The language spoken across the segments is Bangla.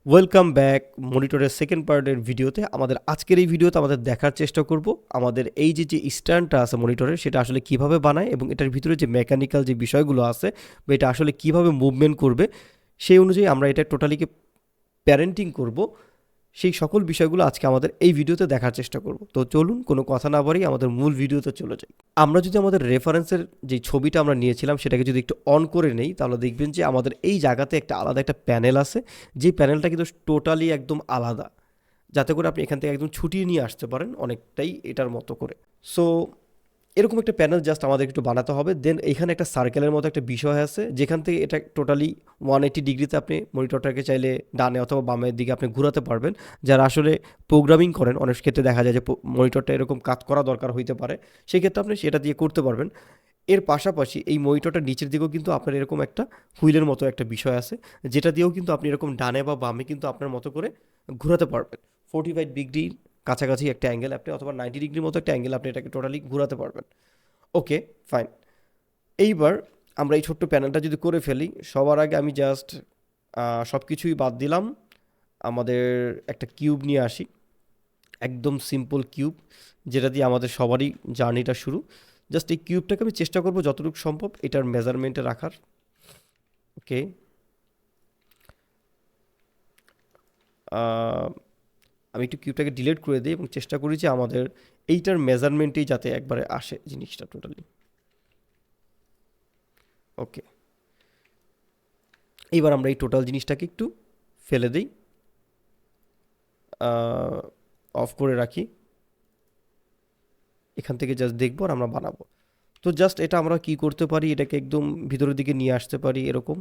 ওয়েলকাম ব্যাক মনিটরের সেকেন্ড পার্টের ভিডিওতে। আমাদের আজকের এই ভিডিওতে আমাদের দেখার চেষ্টা করব আমাদের এই যে স্ট্যান্ডটা আছে মনিটরের, সেটা আসলে কিভাবে বানায় এবং এটার ভিতরে যে মেকানিক্যাল যে বিষয়গুলো আছে বা এটা আসলে কিভাবে মুভমেন্ট করবে, সেই অনুযায়ী আমরা এটা টোটালিকে প্যারেন্টিং করব। সেই সকল বিষয়গুলো আজকে আমাদের এই ভিডিওতে দেখার চেষ্টা করব। তো চলুন কোনো কথা না বাড়িয়ে আমাদের মূল ভিডিওতে চলে যাই। আমরা যদি আমাদের রেফারেন্সের যে ছবিটা আমরা নিয়েছিলাম সেটাকে যদি একটু অন করে নেই, তাহলে দেখবেন যে আমাদের এই জায়গাতে একটা আলাদা একটা প্যানেল আছে, যে প্যানেলটা কিন্তু টোটালি একদম আলাদা, যাতে করে আপনি এখান থেকে একদম ছুটিয়ে নিয়ে আসতে পারেন অনেকটাই এটার মতো করে। সো এরকম একটা প্যানেল জাস্ট আমাদের একটু বানাতে হবে। দেন এখানে একটা সার্কেলের মতো একটা বিষয় আছে, যেখান থেকে এটা টোটালি 180 ডিগ্রিতে আপনি মনিটরটাকে চাইলে ডানে অথবা বামের দিকে আপনি ঘোরাতে পারবেন। যারা আসলে প্রোগ্রামিং করেন, অনেক ক্ষেত্রে দেখা যায় যে মনিটরটা এরকম কাজ করা দরকার হইতে পারে, সেই ক্ষেত্রে আপনি সেটা দিয়ে করতে পারবেন। এর পাশাপাশি এই মনিটরটার নিচের দিকেও কিন্তু আপনার এরকম একটা হুইলের মতো একটা বিষয় আছে, যেটা দিয়েও কিন্তু আপনি এরকম ডানে বা বামে কিন্তু আপনার মতো করে ঘোরাতে পারবেন। 45 ডিগ্রির কাছাকাছি একটা অ্যাঙ্গেল আপনি, অথবা 90 ডিগ্রির মতো একটা অ্যাঙ্গেল আপনি এটাকে টোটালি ঘোরাতে পারবেন। ওকে, ফাইন। এইবার আমরা এই ছোট্ট প্যানেলটা যদি করে ফেলি, সবার আগে আমি জাস্ট সব কিছুই বাদ দিলাম, আমাদের একটা কিউব নিয়ে আসি, একদম সিম্পল কিউব, যেটা দিয়ে আমাদের সবারই জার্নিটা শুরু। জাস্ট এই কিউবটাকে আমি চেষ্টা করব যতটুকু সম্ভব এটার মেজারমেন্টে রাখার। ওকে, আমি একটু কিউবটাকে ডিলিট করে দিই এবং চেষ্টা করি যে আমাদের এইটার মেজারমেন্টেই যাতে একবারে আসে জিনিসটা টোটালি। ওকে, এইবার আমরা এই টোটাল জিনিসটাকে একটু ফেলে দিই, অফ করে রাখি। এখান থেকে জাস্ট দেখবো আর আমরা বানাবো। তো জাস্ট এটা আমরা কি করতে পারি, এটাকে একদম ভিতরের দিকে নিয়ে আসতে পারি এরকম,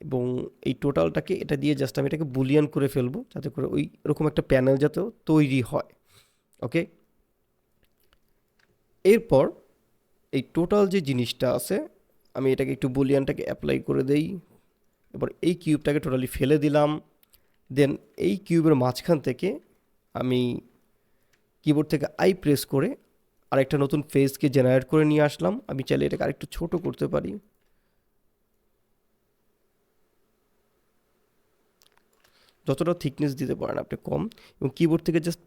এবং এই টোটালটাকে এটা দিয়ে জাস্ট আমি এটাকে বুলিয়ান করে ফেলবো, যাতে করে ওই রকম একটা প্যানেল যাতে তৈরি হয়। ওকে, এরপর এই টোটাল যে জিনিসটা আছে, আমি এটাকে একটু বুলিয়ানটাকে অ্যাপ্লাই করে দেই। এবার এই কিউবটাকে টোটালি ফেলে দিলাম। দেন এই কিউবের মাঝখান থেকে আমি কিবোর্ড থেকে আই প্রেস করে আরেকটা নতুন ফেজকে জেনারেট করে নিয়ে আসলাম। আমি চাইলে এটাকে আরেকটু ছোট করতে পারি, যতটা থিকনেস দিতে পারেন আপনি কম, এবং কিবোর্ড থেকে জাস্ট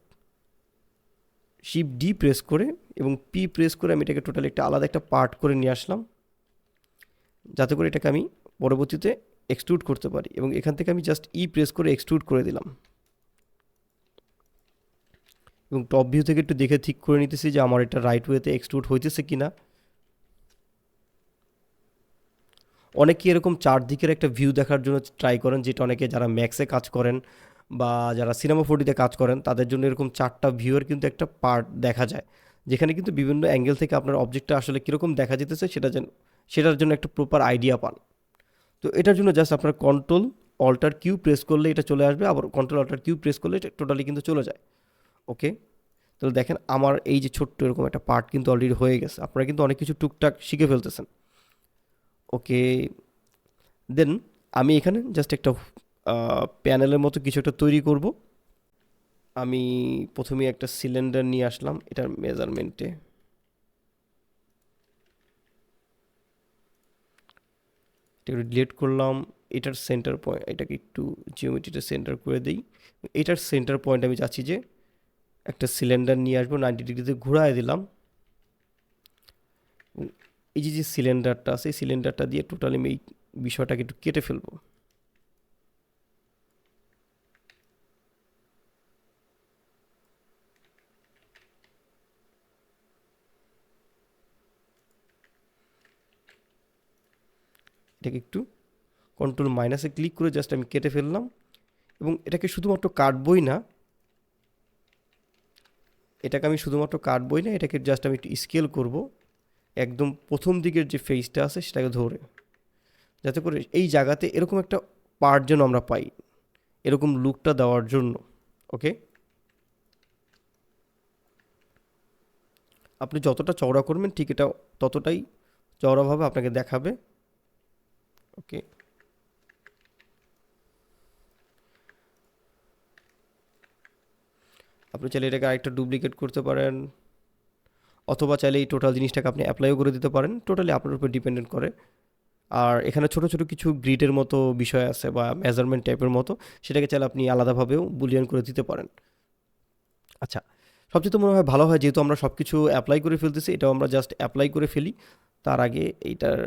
শিফট ডি প্রেস করে এবং পি প্রেস করে আমি এটাকে টোটালি একটা আলাদা একটা পার্ট করে নিয়ে আসলাম, যাতে করে এটাকে আমি পরবর্তীতে এক্সট্রুড করতে পারি। এবং এখান থেকে আমি জাস্ট ই প্রেস করে এক্সট্রুড করে দিলাম, এবং টপ ভিউ থেকে একটু দেখে ঠিক করে নিতেছি যে আমার এটা রাইট ওয়েতে এক্সট্রুড হইতেছে কিনা। অনেকে এরকম চারদিকের একটা ভিউ দেখার জন্য ট্রাই করেন, যেটা অনেকে যারা ম্যাক্সে কাজ করেন বা যারা সিনেমা 4ডিতে কাজ করেন তাদের জন্য এরকম চারটা ভিউয়ের কিন্তু একটা পার্ট দেখা যায়, যেখানে কিন্তু বিভিন্ন অ্যাঙ্গেল থেকে আপনার অবজেক্টটা আসলে কীরকম দেখা যেতেছে সেটার জন্য একটা প্রপার আইডিয়া পান। তো এটার জন্য জাস্ট আপনার কন্ট্রোল অল্টার কিউ প্রেস করলে এটা চলে আসবে, আবার কন্ট্রোল অল্টার কিউ প্রেস করলে এটা টোটালি কিন্তু চলে যায়। ওকে, তাহলে দেখেন আমার এই যে ছোট্ট এরকম একটা পার্ট কিন্তু অলরেডি হয়ে গেছে, আপনারা কিন্তু অনেক কিছু টুকটাক শিখে ফেলতেছেন। ওকে, দেন আমি এখানে জাস্ট একটা প্যানেলের মতো কিছু একটা তৈরি করব। আমি প্রথমে একটা সিলিন্ডার নিয়ে আসলাম এটার মেজারমেন্টে, এটা একটু ডিলিট করলাম। এটার সেন্টার পয়েন্ট, এটাকে একটু জিওমেট্রিটা সেন্টার করে দিই। এটার সেন্টার পয়েন্ট আমি চাচ্ছি যে একটা সিলিন্ডার নিয়ে আসবো, 90 ডিগ্রিতে ঘুরায় দিলাম। এই যে সিলিন্ডারটা আছে, এই সিলিন্ডারটা দিয়ে টোটালি আমি এই বিষয়টাকে একটু কেটে ফেলবো। এটাকে একটু কন্ট্রোল মাইনাসে ক্লিক করে জাস্ট আমি কেটে ফেললাম, এবং এটাকে শুধুমাত্র কাটবই না, এটাকে জাস্ট আমি একটু স্কেল করব, একদম প্রথম দিকের যে ফেসটা আছে সেটাকে ধরে, যাতে করে এই জায়গাতে এরকম একটা পার্ট যেন আমরা পাই, এরকম লুকটা দেওয়ার জন্য। ওকে, আপনি যতটা চওড়া করবেন ঠিক এটা ততটাই চওড়াভাবে আপনাকে দেখাবে। ওকে, আপনি চাইলে এটাকে আরেকটা ডুপ্লিকেট করতে পারেন, অথবা চাইলে এই টোটাল জিনিসটাকে আপনি অ্যাপ্লাইও করে দিতে পারেন, টোটালি আপনার উপর ডিপেন্ডেন্ট করে। আর এখানে ছোট ছোট কিছু গ্রিডের মতো বিষয় আছে বা মেজারমেন্ট টাইপের মতো, সেটাকে চাইলে আপনি আলাদাভাবেও বুলিয়ান করে দিতে পারেন। আচ্ছা, সবচেয়ে তো মনে হয় ভালো হয়, যেহেতু আমরা সব কিছু অ্যাপ্লাই করে ফেলতেছি, এটাও আমরা জাস্ট অ্যাপ্লাই করে ফেলি। তার আগে এইটার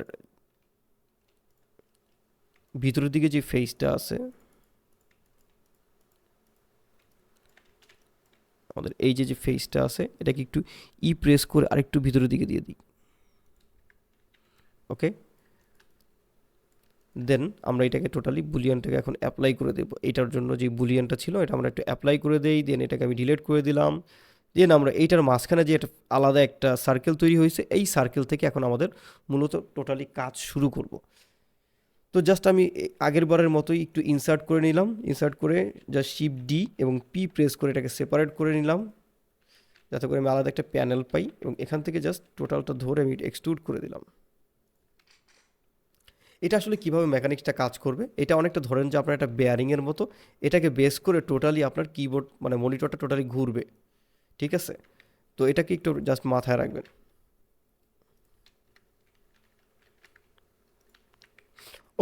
ভিতরের দিকে যে ফেসটা আছে, আমাদের এই যে ফেসটা আছে, এটাকে একটু প্রেস করে আরেকটু ভিতরের দিকে দিয়ে দিই। ওকে, দেন আমরা এটাকে টোটালি বুলিয়ানটাকে এখন অ্যাপ্লাই করে দেবো। এটার জন্য যে বুলিয়ানটা ছিল এটা আমরা একটু অ্যাপ্লাই করে দেই, দেন এটাকে আমি ডিলিট করে দিলাম। দেন আমরা এইটার মাঝখানে যে একটা আলাদা একটা সার্কেল তৈরি হয়েছে, এই সার্কেল থেকে এখন আমাদের মূলত টোটালি কাজ শুরু করব। তো জাস্ট আমি আগের বারের মতোই একটু ইনসার্ট করে নিলাম, ইনসার্ট করে জাস্ট শিফট ডি এবং পি প্রেস করে এটাকে সেপারেট করে নিলাম, যাতে করে আমি আলাদা একটা প্যানেল পাই, এবং এখান থেকে জাস্ট টোটালটা ধরে আমি এক্সট্রুড করে দিলাম। এটা আসলে কিভাবে মেকানিক্সটা কাজ করবে, এটা অনেকটা ধরেন যে আপনার একটা বেয়ারিংয়ের মতো, এটাকে বেস করে টোটালি আপনার কিবোর্ড মানে মনিটরটা টোটালি ঘুরবে, ঠিক আছে? তো এটাকে একটু জাস্ট মাথায় রাখবেন।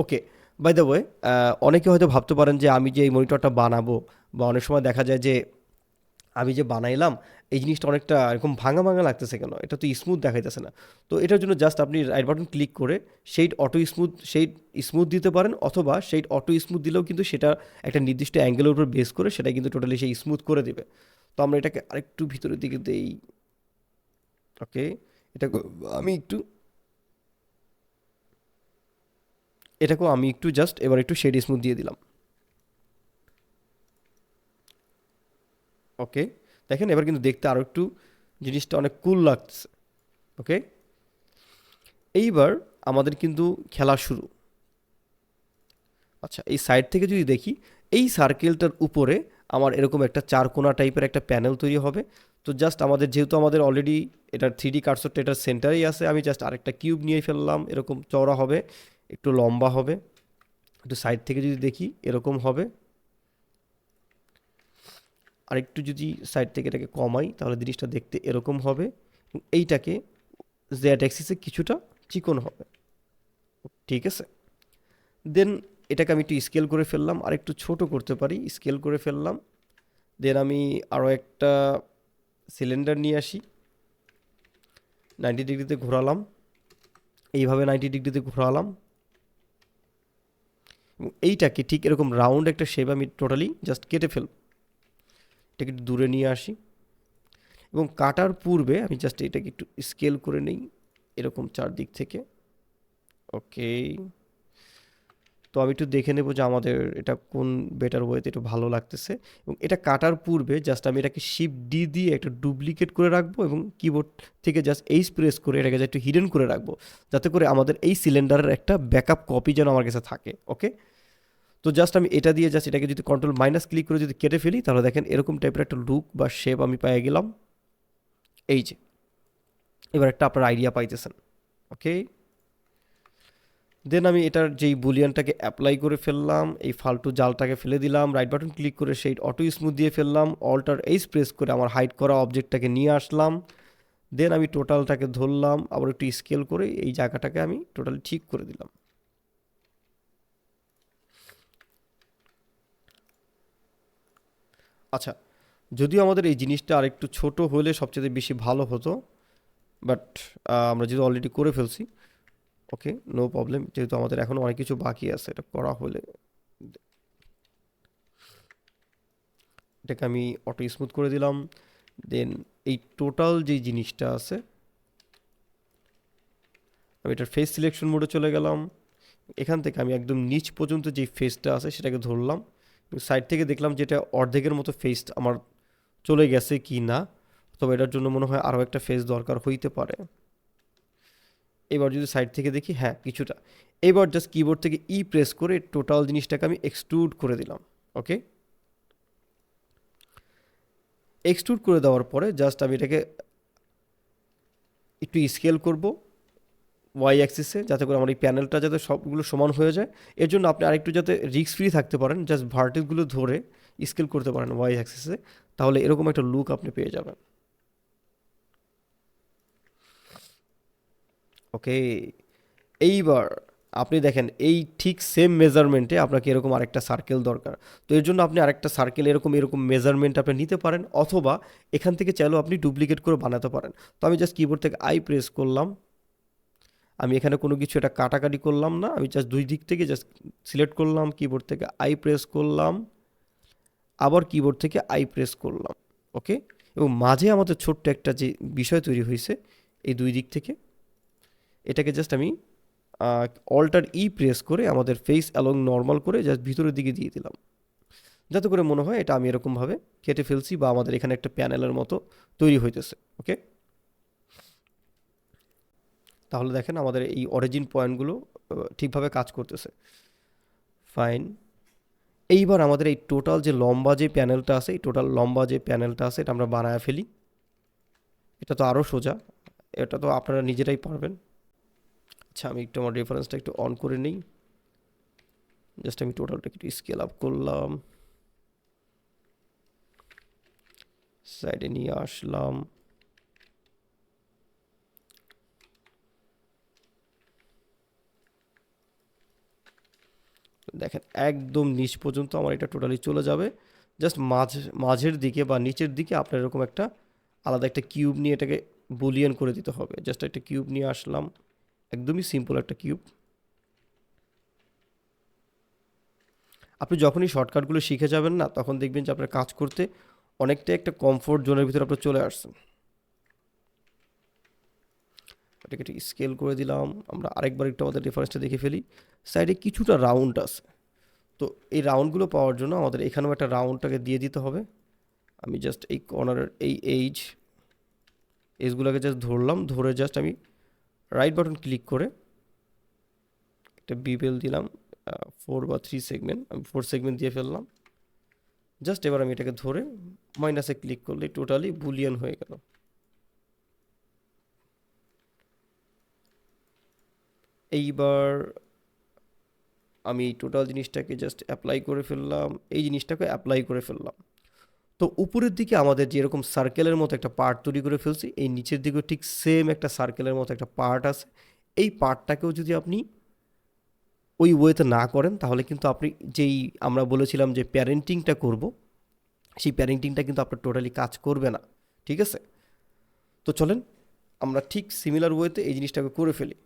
ওকে, বাই দ্য ওয়ে, অনেকে হয়তো ভাবতে পারেন যে আমি যে এই মনিটরটা বানাবো, বা অনেক সময় দেখা যায় যে আমি যে বানাইলাম এই জিনিসটা অনেকটা এরকম ভাঙা ভাঙা লাগতেছে কেন, এটা তো স্মুথ দেখাইতেছে না। তো এটার জন্য জাস্ট আপনি রাইট বাটন ক্লিক করে শেড স্মুথ দিতে পারেন, অথবা শেড অটো স্মুথ দিলেও কিন্তু সেটা একটা নির্দিষ্ট অ্যাঙ্গেলের উপর বেস করে সেটা কিন্তু টোটালি সেই স্মুথ করে দিবে। তো আমরা এটাকে আরেকটু ভিতরের দিকে দেই। ওকে, এটা আমি একটু এটাকেও আমি একটু জাস্ট এবার একটু শেড স্মুথ দিয়ে দিলাম। ওকে, দেখেন এবার কিন্তু দেখতে আরও একটু জিনিসটা অনেক কুল লাগছে। ওকে, এইবার আমাদের কিন্তু খেলা শুরু। আচ্ছা, এই সাইড থেকে যদি দেখি, এই সার্কেলটার উপরে আমার এরকম একটা চারকোনা টাইপের একটা প্যানেল তৈরি হবে। তো জাস্ট আমাদের যেহেতু আমাদের অলরেডি এটার 3D কার্সরটা এটার সেন্টারেই আছে, আমি জাস্ট আরেকটা কিউব নিয়ে ফেললাম। এরকম চওড়া হবে, একটু লম্বা হবে, একটু সাইড থেকে যদি দেখি এরকম হবে। আরেকটু যদি সাইড থেকে এটাকে কমাই তাহলে জিনিসটা দেখতে এরকম হবে, এবং এইটাকে জেড অ্যাক্সিসে কিছুটা চিকন হবে, ঠিক আছে? দেন এটাকে আমি একটু স্কেল করে ফেললাম, আর একটু ছোট করতে পারি, স্কেল করে ফেললাম। দেন আমি আরও একটা সিলিন্ডার নিয়ে আসি, 90 ডিগ্রিতে ঘোরালাম, এইভাবে 90 ডিগ্রিতে ঘোরালাম, এবং এইটাকে ঠিক এরকম রাউন্ড একটা শেপ আমি টোটালি জাস্ট কেটে ফেলব। এটাকে একটু দূরে নিয়ে আসি, এবং কাটার পূর্বে আমি জাস্ট এটাকে একটু স্কেল করে নিই এরকম চারদিক থেকে। ওকে, তো আমি একটু দেখে নেব যে আমাদের এটা কোন বেটার ওয়েতে একটু ভালো লাগতেছে। এবং এটা কাটার পূর্বে জাস্ট আমি এটাকে শিফট ডি দিয়ে একটা ডুপ্লিকেট করে রাখবো, এবং কিবোর্ড থেকে জাস্ট এইচ প্রেস করে এটাকে একটু হিডেন করে রাখবো, যাতে করে আমাদের এই সিলিন্ডারের একটা ব্যাকআপ কপি যেন আমার কাছে থাকে। ওকে, তো জাস্ট আমি এটা দিয়ে জাস্ট এটাকে যদি কন্ট্রোল মাইনাস ক্লিক করে যদি কেটে ফেলি, তাহলে দেখেন এরকম টাইপের একটা লুক বা শেপ আমি পেয়ে গেলাম। এই যে এবার একটা আপনার আইডিয়া পাইতেছেন। ওকে, দেন আমি এটার যেই বুলিয়ানটাকে অ্যাপ্লাই করে ফেললাম, এই ফালতু জালটাকে ফেলে দিলাম, রাইট বাটন ক্লিক করে সেই অটো স্মুথ দিয়ে ফেললাম, অল্টার এইচ প্রেস করে আমার হাইড করা অবজেক্টটাকে নিয়ে আসলাম। দেন আমি টোটালটাকে ধরলাম, আবার একটু স্কেল করে এই জায়গাটাকে আমি টোটালি ঠিক করে দিলাম। আচ্ছা, যদিও আমাদের এই জিনিসটা আরেকটু ছোট হলে সবচেয়ে বেশি ভালো হতো, বাট আমরা যেহেতু অলরেডি করে ফেলছি, ওকে নো প্রবলেম, যেহেতু আমাদের এখনও অনেক কিছু বাকি আছে এটা করা হলে। এটাকে আমি অটো স্মুথ করে দিলাম। দেন এই টোটাল যেই জিনিসটা আছে, আমি এটার ফেস সিলেকশন মোডে চলে গেলাম। এখান থেকে আমি একদম নিচ পর্যন্ত যেই ফেসটা আছে সেটাকে ধরলাম, সাইড থেকে দেখলাম যে এটা অর্ধেকের মতো ফেস আমার চলে গেছে কি না, তবে এটার জন্য মনে হয় আরও একটা ফেস দরকার হইতে পারে। এবার যদি সাইড থেকে দেখি, হ্যাঁ কিছুটা। এবার জাস্ট কিবোর্ড থেকে প্রেস করে টোটাল জিনিসটাকে আমি এক্সট্রুড করে দিলাম। ওকে, এক্সট্রুড করে দেওয়ার পরে জাস্ট আমি এটাকে একটু স্কেল করব ওয়াই অ্যাক্সিসে, যাতে করে আমার এই প্যানেলটা যাতে সবগুলো সমান হয়ে যায়। এর জন্য আপনি আরেকটু যাতে রিস্ক ফ্রি থাকতে পারেন, জাস্ট ভার্টেক্সগুলো ধরে স্কেল করতে পারেন ওয়াই অ্যাক্সিসে, তাহলে এরকম একটা লুক আপনি পেয়ে যাবেন। ওকে, এইবার আপনি দেখেন এই ঠিক সেম মেজারমেন্টে আপনাকে এরকম আরেকটা সার্কেল দরকার। তো এর জন্য আপনি আরেকটা সার্কেল এরকম এরকম মেজারমেন্ট আপনি নিতে পারেন, অথবা এখান থেকে চাইলেও আপনি ডুপ্লিকেট করে বানাতে পারেন। তো আমি জাস্ট কিবোর্ড থেকে আই প্রেস করলাম, আমি এখানে কোনো কিছু এটা কাটাকাটি করলাম না, আমি জাস্ট দুই দিক থেকে জাস্ট সিলেক্ট করলাম, কিবোর্ড থেকে আই প্রেস করলাম, আবার কিবোর্ড থেকে আই প্রেস করলাম। ওকে, এবং মাঝে আমাদের ছোট্ট একটা যে বিষয় তৈরি হয়েছে এই দুই দিক থেকে, এটাকে জাস্ট আমি অল্টার ই প্রেস করে আমাদের ফেস অ্যালং নর্মাল করে জাস্ট ভিতরের দিকে দিয়ে দিলাম, যাতে করে মনে হয় এটা আমি এরকমভাবে কেটে ফেলছি বা আমাদের এখানে একটা প্যানেলের মতো তৈরি হইতেছে। ওকে, তাহলে দেখেন আমাদের এই অরিজিন পয়েন্টগুলো ঠিকভাবে কাজ করতেছে। ফাইন, এইবার আমাদের এই টোটাল যে লম্বা যে প্যানেলটা আছে, এই টোটাল লম্বা যে প্যানেলটা আছে এটা আমরা বানায় ফেলি। এটা তো আরও সোজা, এটা তো আপনারা নিজেরাই পারবেন। আচ্ছা, আমি একটু আমার রেফারেন্সটা একটু অন করে নিই, জাস্ট আমি টোটালটা একটু স্কেল আপ করলাম, সাইডে নিয়ে আসলাম। দেখেন একদম নিচ পর্যন্ত আমার এটা টোটালি চলে যাবে। জাস্ট মাঝের দিকে বা নিচের দিকে আপনার এরকম একটা আলাদা একটা কিউব নিয়ে এটাকে বুলিয়ান করে দিতে হবে। জাস্ট একটা কিউব নিয়ে আসলাম, একদমই সিম্পল একটা কিউব। আপনি যখনই শর্টকাটগুলো শিখে যাবেন না, তখন দেখবেন যে আপনার কাজ করতে অনেকটা একটা কমফোর্ট জোনের ভিতরে আপনি চলে আসছেন। এটাকে একটু স্কেল করে দিলাম। আমরা আরেকবার একটু আমাদের রেফারেন্সটা দেখে ফেলি। সাইডে কিছুটা রাউন্ড আছে, তো এই রাউন্ডগুলো পাওয়ার জন্য আমাদের এখানেও একটা রাউন্ডটাকে দিয়ে দিতে হবে। আমি জাস্ট এই কর্নারের এই এজগুলোকে জাস্ট ধরলাম, ধরে জাস্ট আমি রাইট বাটন ক্লিক করে একটা বিবেল দিলাম 4 বা 3 সেগমেন্ট, আমি 4 সেগমেন্ট দিয়ে ফেললাম। জাস্ট এবার আমি এটাকে ধরে মাইনাসে ক্লিক করলে টোটালি বুলিয়ান হয়ে গেল। এইবার আমি টোটাল জিনিসটাকে জাস্ট অ্যাপ্লাই করে ফেললাম, এই জিনিসটাকে অ্যাপ্লাই করে ফেললাম। তো উপরের দিকে আমাদের যেরকম সার্কেলের মতো একটা পার্ট তৈরি করে ফেলছি, এই নিচের দিকেও ঠিক সেম একটা সার্কেলের মতো একটা পার্ট আছে। এই পার্টটাকেও যদি আপনি ওই ওয়েতে না করেন, তাহলে কিন্তু আপনি যেই আমরা বলেছিলাম যে প্যারেন্টিংটা করব, সেই প্যারেন্টিংটা কিন্তু আপনার টোটালি কাজ করবে না। ঠিক আছে, তো চলেন আমরা ঠিক সিমিলার ওয়েতে এই জিনিসটাকে করে ফেলি।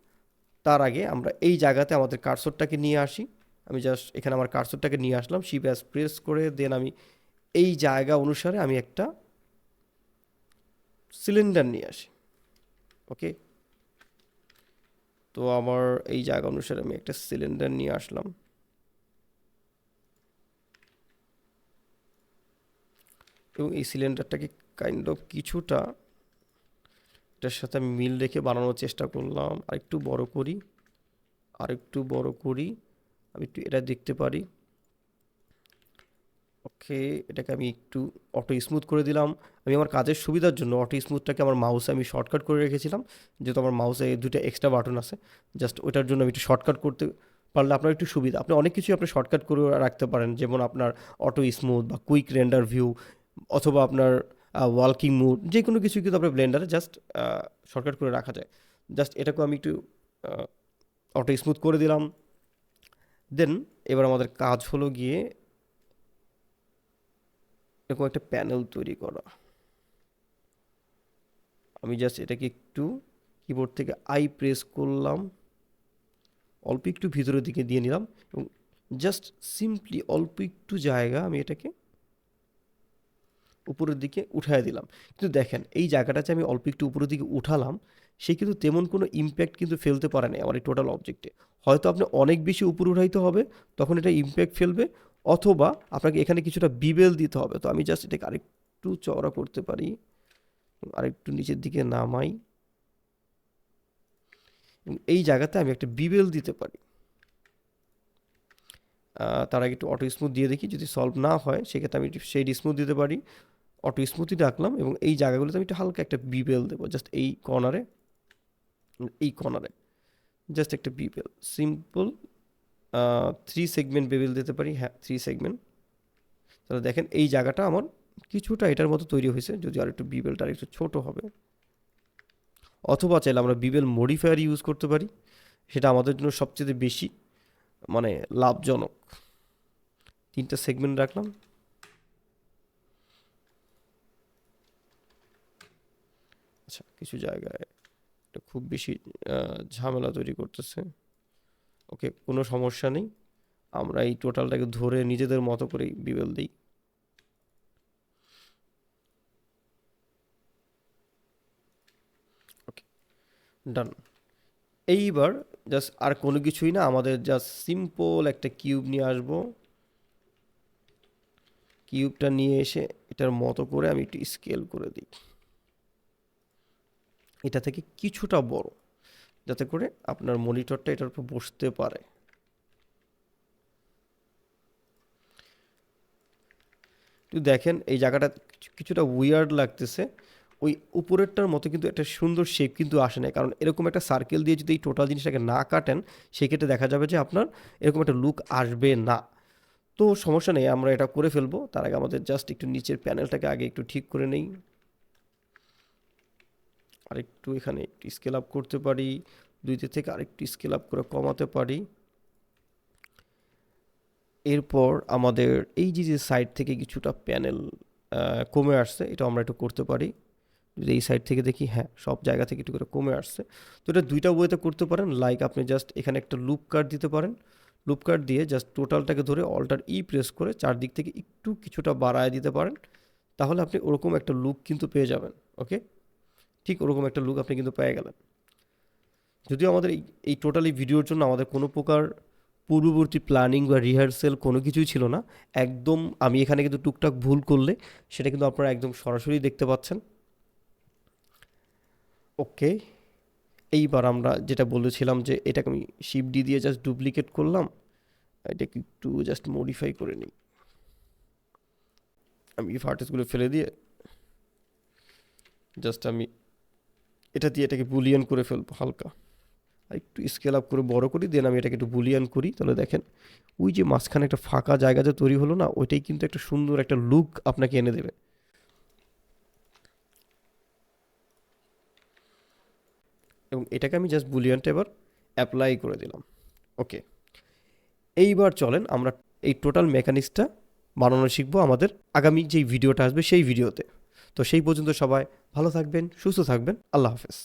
তার আগে আমরা এই জায়গাতে আমাদের কার্সরটাকে নিয়ে আসি। আমি জাস্ট এখানে আমার কার্সরটাকে নিয়ে আসলাম, শিপ অ্যাজ প্রেস করে দেন আমি এই জায়গা অনুসারে আমি একটা সিলিন্ডার নিয়ে আসি। ওকে, তো আমার এই জায়গা অনুসারে আমি একটা সিলিন্ডার নিয়ে আসলাম, এবং এই সিলিন্ডারটাকে কাইন্ড অফ কিছুটা এটার সাথে আমি মিল রেখে বানানোর চেষ্টা করলাম। আরেকটু বড় করি, আরেকটু বড় করি, আমি একটু এটা দেখতে পারি। ওকে, এটাকে আমি একটু অটো স্মুথ করে দিলাম। আমি আমার কাজের সুবিধার জন্য অটো স্মুথটাকে আমার মাউসে আমি শর্টকাট করে রেখেছিলাম, যেহেতু আমার মাউসে দুটো এক্সট্রা বাটন আছে। জাস্ট ওইটার জন্য আমি একটু শর্টকাট করতে পারলে আপনার একটু সুবিধা। আপনি অনেক কিছুই আপনি শর্টকাট করে রাখতে পারেন, যেমন আপনার অটো স্মুথ বা কুইক রেন্ডার ভিউ, অথবা আপনার ওয়ার্কিং মুড, যে কোনো কিছু কিন্তু আপনার ব্লেন্ডারে জাস্ট শর্টকাট করে রাখা যায়। জাস্ট এটাকেও আমি একটু অটো স্মুথ করে দিলাম। দেন এবার আমাদের কাজ হলো গিয়ে এরকম একটা প্যানেল তৈরি করা। আমি জাস্ট এটাকে একটু কিবোর্ড থেকে আই প্রেস করলাম, অল্প একটু ভিতরের দিকে দিয়ে নিলাম, এবং জাস্ট সিম্পলি অল্প একটু জায়গা আমি এটাকে উপরের দিকে উঠায় দিলাম। কিন্তু দেখেন এই জায়গাটা যে আমি অল্প একটু উপরের দিকে উঠালাম, সে কিন্তু তেমন কোনো ইম্প্যাক্ট কিন্তু ফেলতে পারে না আমার এই টোটাল অবজেক্টে। হয়তো আপনি অনেক বেশি উপরে উঠাইতে হবে, তখন এটা ইম্প্যাক্ট ফেলবে, অথবা আপনাকে এখানে কিছুটা বিবেল দিতে হবে। তো আমি জাস্ট এটাকে আরেকটু চওড়া করতে পারি, আরেকটু নিচের দিকে নামাই, এবং এই জায়গাতে আমি একটা বিবেল দিতে পারি। তার আগে একটু অটো স্মুথ দিয়ে দেখি, যদি সলভ না হয় সেক্ষেত্রে আমি একটু শেড স্মুথ দিতে পারি। অটো স্মুথই রাখলাম, এবং এই জায়গাগুলোতে আমি একটু হালকা একটা বিবেল দেবো, জাস্ট এই কর্নারে, এই কর্নারে জাস্ট একটা বিবেল, সিম্পল 3 সেগমেন্ট বিবেল দিতে পারি। হ্যাঁ, 3 সেগমেন্ট। তাহলে দেখেন এই জায়গাটা আমার কিছুটা এটার মতো তৈরি হয়েছে, যদি আর একটু বিবেলটা আর একটু ছোটো হবে, অথবা চাইলে আমরা বিবেল মডিফায়ার ইউজ করতে পারি। সেটা আমাদের জন্য সবচেয়ে বেশি মানে লাভজনক। 3টা সেগমেন্ট রাখলাম। আচ্ছা, কিছু জায়গায় এটা খুব বেশি ঝামেলা তৈরি করতেছে। ওকে, কোনো সমস্যা নেই, আমরা এই টোটালটাকে ধরে নিজেদের মতো করেই বিবেল দিই। ওকে, ডান। এইবার জাস্ট আর কোনো কিছুই না, আমাদের জাস্ট সিম্পল একটা কিউব নিয়ে আসবো। কিউবটা নিয়ে এসে এটার মতো করে আমি একটু স্কেল করে দিই, এটা থেকে কিছুটা বড়, যাতে করে আপনার মনিটরটা এটার উপর বসতে পারে। একটু দেখেন এই জায়গাটা কিছুটা উইয়ার্ড লাগতেছে, ওই উপরেরটার মতো কিন্তু একটা সুন্দর শেপ কিন্তু আসে না, কারণ এরকম একটা সার্কেল দিয়ে যদি এই টোটাল জিনিসটাকে না কাটেন সেক্ষেত্রে দেখা যাবে যে আপনার এরকম একটা লুক আসবে না। তো সমস্যা নেই, আমরা এটা করে ফেলবো। তার আগে আমাদের জাস্ট একটু নিচের প্যানেলটাকে আগে একটু ঠিক করে নেই, আরেকটু এখানে একটু স্কেল আপ করতে পারি, 2 থেকে আরেকটু স্কেল আপ করে কমাতে পারি। এরপর আমাদের এই যে সাইড থেকে কিছুটা প্যানেল কমে আসছে, এটা আমরা একটু করতে পারি। যদি এই সাইড থেকে দেখি, হ্যাঁ সব জায়গা থেকে একটু করে কমে আসছে। তো এটা 2টা ওয়েতে করতে পারেন, লাইক আপনি জাস্ট এখানে একটা লুপ কাট দিতে পারেন, লুপ কাট দিয়ে জাস্ট টোটালটাকে ধরে অল্টার ই প্রেস করে চারদিক থেকে একটু কিছুটা বাড়ায় দিতে পারেন, তাহলে আপনি ওরকম একটা লুক কিন্তু পেয়ে যাবেন। ওকে, ঠিক ওরকম একটা লুক আপনি কিন্তু পেয়ে গেলেন। যদিও আমাদের এই টোটালি ভিডিওর জন্য আমাদের কোনো প্রকার পূর্ববর্তী প্ল্যানিং বা রিহার্সেল কোনো কিছুই ছিল না, একদম আমি এখানে কিন্তু টুকটাক ভুল করলে সেটা কিন্তু আপনারা একদম সরাসরি দেখতে পাচ্ছেন। ওকে, এইবার আমরা যেটা বলেছিলাম যে এটাকে আমি শিফট ডি দিয়ে জাস্ট ডুপ্লিকেট করলাম, এটাকে একটু জাস্ট মডিফাই করে নিই। আমি ফার্টেসগুলো ফেলে দিয়ে জাস্ট আমি এটা দিয়ে এটাকে বুলিয়ান করে ফেলবো হালকা, আর একটু স্কেল আপ করে বড় করি, দেন আমি এটাকে একটু বুলিয়ান করি। তাহলে দেখেন ওই যে মাঝখানে একটা ফাঁকা জায়গা যে তৈরি হলো না, ওইটাই কিন্তু একটা সুন্দর একটা লুক আপনাকে এনে দেবে। এবং এটাকে আমি জাস্ট বুলিয়ানটা এবার অ্যাপ্লাই করে দিলাম। ওকে, এইবার চলেন আমরা এই টোটাল মেকানিক্সটা বানানো শিখবো আমাদের আগামী যেই ভিডিওটা আসবে সেই ভিডিওতে। তো সেই পর্যন্ত সবাই ভালো থাকবেন, সুস্থ থাকবেন, আল্লাহ হাফেজ।